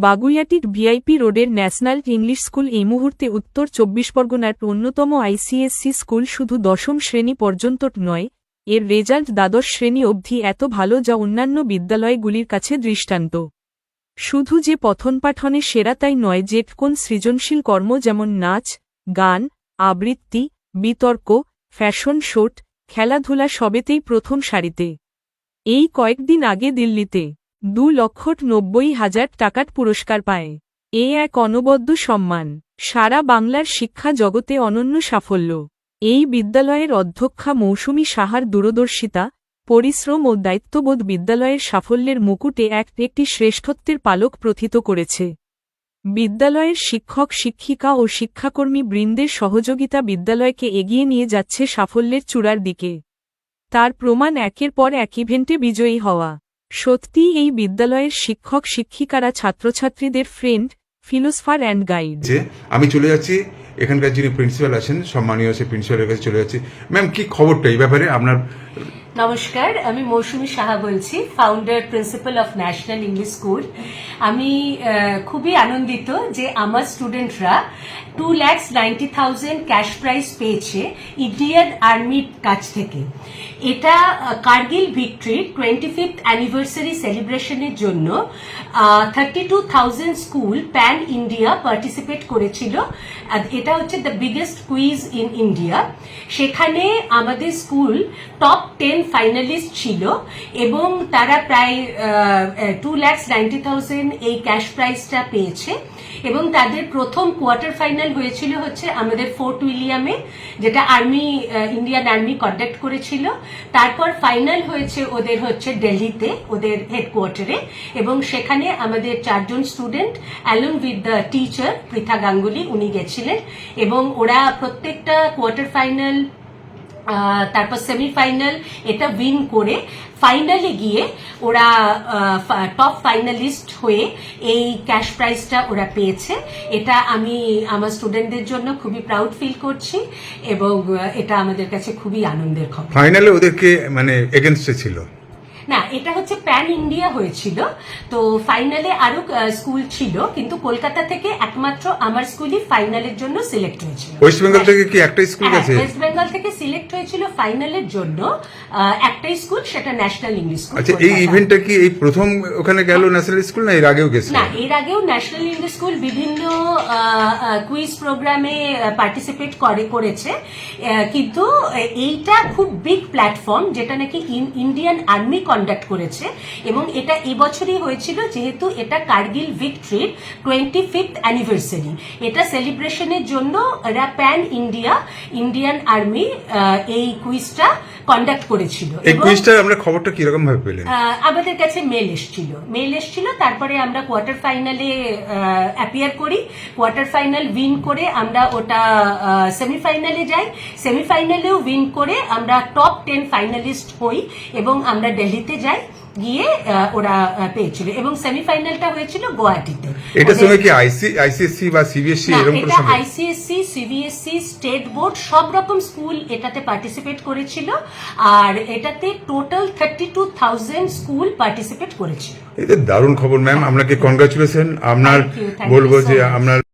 বাগুইআটির VIP রোডের national English school এই মুহূর্তে উত্তর 24 পরগনার অন্যতম আইসিএসসি স্কুল। শুধু দশম শ্রেণী পর্যন্ত নয়, এর রেজাল্ট দ্বাদশ শ্রেণী অবধি এত ভালো যা অন্যান্য বিদ্যালয়গুলির কাছে দৃষ্টান্ত। শুধু যে পঠনপাঠনে সেরা তাই নয়, যে কোন সৃজনশীল কর্ম যেমন নাচ, গান, আবৃত্তি, বিতর্ক, ফ্যাশন শোট, খেলাধুলা সবেতেই প্রথম সারিতে। এই কয়েকদিন আগে দিল্লিতে 2,90,000 টাকার পুরস্কার পায়। এ এক অনবদ্য সম্মান, সারা বাংলার শিক্ষা জগতে অনন্য সাফল্য। এই বিদ্যালয়ের অধ্যক্ষা মৌসুমী সাহার দূরদর্শিতা, পরিশ্রম ও দায়িত্ববোধ বিদ্যালয়ের সাফল্যের মুকুটে একটি শ্রেষ্ঠত্বের পালক প্রথিত করেছে। বিদ্যালয়ের শিক্ষক শিক্ষিকা ও শিক্ষাকর্মী বৃন্দের সহযোগিতা বিদ্যালয়কে এগিয়ে নিয়ে যাচ্ছে সাফল্যের চূড়ার দিকে। তার প্রমাণ একের পর এক ইভেন্টে বিজয়ী হওয়া। সত্যিই এই বিদ্যালয়ের শিক্ষক শিক্ষিকারা ছাত্রছাত্রীদের ফ্রেন্ড, ফিলোসফার অ্যান্ড গাইড। আমি চলে যাচ্ছি এখানকার যিনি প্রিন্সিপাল আছেন, সম্মানীয় সেই প্রিন্সিপালের কাছে চলে যাচ্ছি। ম্যাম, কি খবরটা এই ব্যাপারে আপনার? নমস্কার, আমি মৌসুমী সাহা বলছি, founder principal of national English school. আমি খুবই আনন্দিত যে আমার স্টুডেন্টরা 2,90,000 ক্যাশ প্রাইজ পেয়েছে ইন্ডিয়ান আর্মির কাছ থেকে। এটা কার্গিল ভিক্টরির 25th অ্যানিভার্সারি সেলিব্রেশনের জন্য 32,000 স্কুল প্যান ইন্ডিয়া পার্টিসিপেট করেছিল। এটা হচ্ছে the biggest quiz in India. সেখানে আমাদের স্কুল টপ 10 ফাইনালিস্ট ছিল এবং তারা প্রায় 2,90,000 এই ক্যাশ প্রাইজটা পেয়েছে। এবং তাদের প্রথম কোয়ার্টার ফাইনাল হয়েছিল হচ্ছে আমাদের ফোর্ট উইলিয়ামে, যেটা ইন্ডিয়ান আর্মি কন্ডাক্ট করেছিল। তারপর ফাইনাল হয়েছে ওদের হচ্ছে দিল্লিতে, ওদের হেডকোয়ার্টারে, এবং সেখানে আমাদের 4 জন student along with the teacher Pritha Ganguly, উনি গেছিলেন। এবং ওরা প্রত্যেকটা কোয়ার্টার ফাইনাল, তারপর সেমিফাইনাল এটা উইন করে ফাইনালে গিয়ে ওরা টপ ফাইনালিস্ট হয়ে এই ক্যাশ প্রাইজটা ওরা পেয়েছে। এটা আমি আমার স্টুডেন্টদের জন্য খুবই প্রাউড ফিল করছি এবং এটা আমাদের কাছে খুবই আনন্দের খবর। ফাইনালে ওদেরকে মানে এগেইনস্টে ছিল না, এটা হচ্ছে প্যান ইন্ডিয়া হয়েছিল। তো ফাইনালে আরো স্কুল ছিল, কিন্তু কলকাতা থেকে একমাত্র আমার স্কুলই ফাইনালের জন্য সিলেক্ট হয়েছিল। ওয়েস্ট বেঙ্গল থেকে কি একটাই স্কুল আছে? ওয়েস্ট বেঙ্গল থেকে সিলেক্ট হয়েছিল ফাইনালের জন্য একটাই স্কুল, সেটা ন্যাশনাল ইংলিশ স্কুল। আচ্ছা, এই ইভেন্টটা কি এই প্রথম ওখানে গেল ন্যাশনাল স্কুল, না এর আগেও গেছে? না, এর আগেও ন্যাশনাল ইংলিশ স্কুল বিভিন্ন কুইজ প্রোগ্রামে পার্টিসিপেট করেছে, কিন্তু এইটা খুব বিগ প্ল্যাটফর্ম যেটা নাকি ইন্ডিয়ান আর্মি কন্ডাক্ট করেছে। এবং এটা এবছরই হয়েছিল, যেহেতু এটা কার্গিল ভিক্টরির 25th অ্যানিভার্সারি। এটা সেলিব্রেশনের জন্য এরা প্যান ইন্ডিয়ান আর্মি এই কুইজটা কন্ডাক্ট করেছিল। এই কুইজটা আমরা খবরটা কি রকম ভাবে পেলেন? আমাদের কাছে মেল এসেছিল। তারপরে আমরা কোয়ার্টার ফাইনালে অ্যাপিয়ার করি, কোয়ার্টার ফাইনাল উইন করে আমরা ওটা সেমিফাইনালে যাই, সেমিফাইনালেও উইন করে আমরা টপ 10 ফাইনালিস্ট হই এবং আমরা দিল্লিতে যাই, গিয়ে ওরা পেয়েছিল। এবং সেমিফাইনালটা হয়েছিল গুয়াহাটিতে। এটার সঙ্গে কি আইসিএসসি বা সিবিএসসি এরকম কোনো এটা আইসিএসসি, সিবিএসসি, স্টেট বোর্ড সব রকম স্কুল এটাতে পার্টিসিপেট করেছিল। আর এটাতে টোটাল 32,000 স্কুল পার্টিসিপেট করেছিল। এটা দারুণ খবর ম্যাম, আপনাকে কনগ্রাচুলেশন। আপনার বলবো যে আপনার